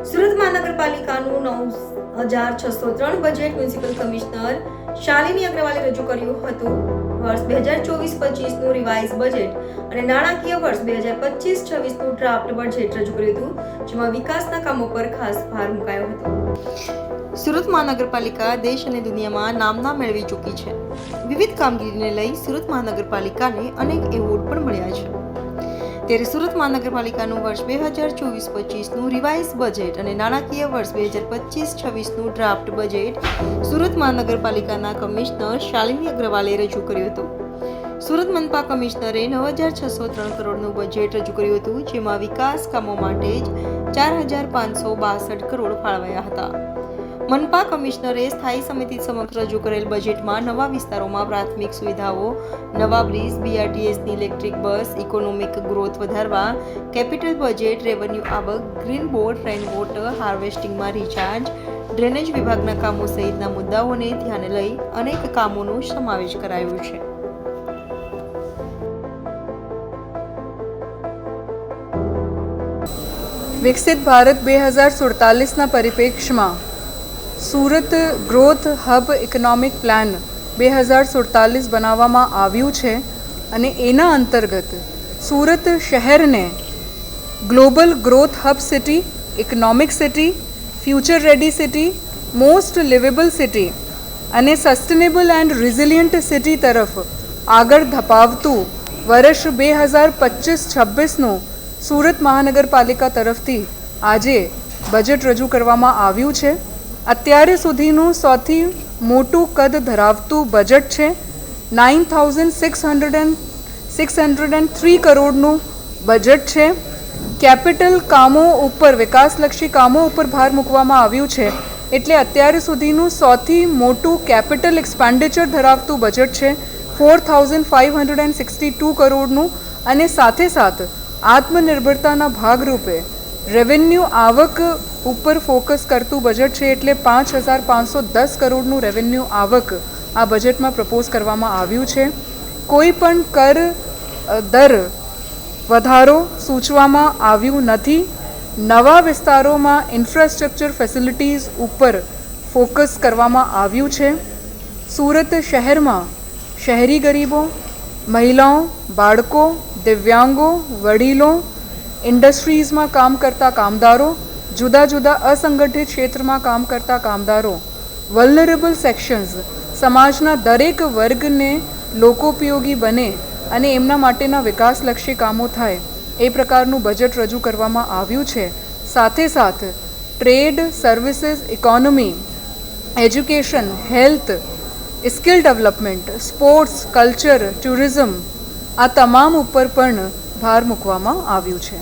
સુરત મહાનગરપાલિકાનું 9,603 budget municipal commissioner Shalini અગ્રવાલે રજૂ કર્યું હતું. વર્ષ 2024-25નું રિવાઇઝ બજેટ અને નાણાકીય વર્ષ 2025-26નું ડ્રાફ્ટ બજેટ રજૂ કર્યું હતું, જેમાં વિકાસના કામો પર ખાસ ભાર મુકાયો હતો. સુરત મહાનગરપાલિકા દેશ અને દુનિયામાં નામના મેળવી ચૂકી છે. વિવિધ કામગીરીને લઈ સુરત મહાનગરપાલિકાને અનેક એવોર્ડ પણ મળ્યા છે. ત્યારે સુરત મહાનગરપાલિકાનું વર્ષ 2024-25નું રિવાઇઝ બજેટ અને નાણાકીય વર્ષ 2025-26નું ડ્રાફ્ટ બજેટ સુરત મહાનગરપાલિકાના કમિશનર શાલિની અગ્રવાલે રજૂ કર્યું હતું. સુરત મનપા કમિશનરે 9,603 કરોડનું બજેટ રજૂ કર્યું હતું, જેમાં વિકાસ કામો માટે જ 4,562 કરોડ ફાળવાયા હતા. મનપા કમિશનરે સ્થાયી સમિતિ સમક્ષ રજૂ કરેલ બજેટમાં નવા વિસ્તારોમાં પ્રાથમિક સુવિધાઓ, નવા બ્રિજ, બીઆરટીએસની ઇલેક્ટ્રિક બસ, ઇકોનોમિક ગ્રોથ વધારવા, કેપિટલ બજેટ, રેવન્યુ આવક, ગ્રીન બોર્ડ, રેઇન વોટર હાર્વેસ્ટિંગમાં રિચાર્જ, ડ્રેનેજ વિભાગના કામો સહિતના મુદ્દાઓને ધ્યાને લઈ અનેક કામોનો સમાવેશ કરાયો છે. વિકસિત ભારત 2047ના પરિપ્રેક્ષ્યમાં Surat growth hub economic plan 2047 બનાવવામાં આવ્યું છે અને એના અંતર્ગત સુરત શહેરને global growth hub city, economic city, future ready city, most liveable city અને સસ્ટેનેબલ એન્ડ રિઝિલિયન્ટ સિટી તરફ આગળ ધપાવતું વર્ષ 2025-26નું સુરત મહાનગરપાલિકા તરફથી આજે બજેટ રજૂ કરવામાં આવ્યું છે. અત્યારે સુધીનું સૌથી મોટું કદ ધરાવતું બજેટ છે. 9,603 કરોડનું બજેટ છે. કેપિટલ કામો ઉપર, વિકાસલક્ષી કામો ઉપર ભાર મૂકવામાં આવ્યું છે. એટલે અત્યારે સુધીનું સૌથી મોટું કેપિટલ એક્સપેન્ડિચર ધરાવતું બજેટ છે 4,562 કરોડનું અને સાથે સાથ આત્મનિર્ભરતાના ભાગરૂપે રેવન્યુ આવક ઉપર ફોકસ કરતું બજેટ છે. એટલે 5,510 કરોડનું રેવન્યુ આવક આ બજેટમાં પ્રપોઝ કરવામાં આવ્યું છે. કોઈ પણ કર દર વધારો સૂચવવામાં આવ્યું નથી. નવા વિસ્તારોમાં ઇન્ફ્રાસ્ટ્રક્ચર ફેસિલિટીઝ ઉપર ફોકસ કરવામાં આવ્યું છે. સુરત શહેરમાં શહેરી ગરીબો, મહિલાઓ, બાળકો, દિવ્યાંગો, વડીલો, ઇન્ડસ્ટ્રીઝમાં કામ કરતા કામદારો, જુદા જુદા અસંગઠિત ક્ષેત્રમાં કામ કરતા કામદારો, વલ્નરેબલ સેક્શન્સ, સમાજના દરેક વર્ગને લોકોપયોગી બને અને એમના માટેના વિકાસલક્ષી કામો થાય એ પ્રકારનું બજેટ રજૂ કરવામાં આવ્યું છે. સાથે સાથ trade, services, economy, education, health, skill development, sports, culture, tourism આ તમામ ઉપર પણ ભાર મૂકવામાં આવ્યું છે.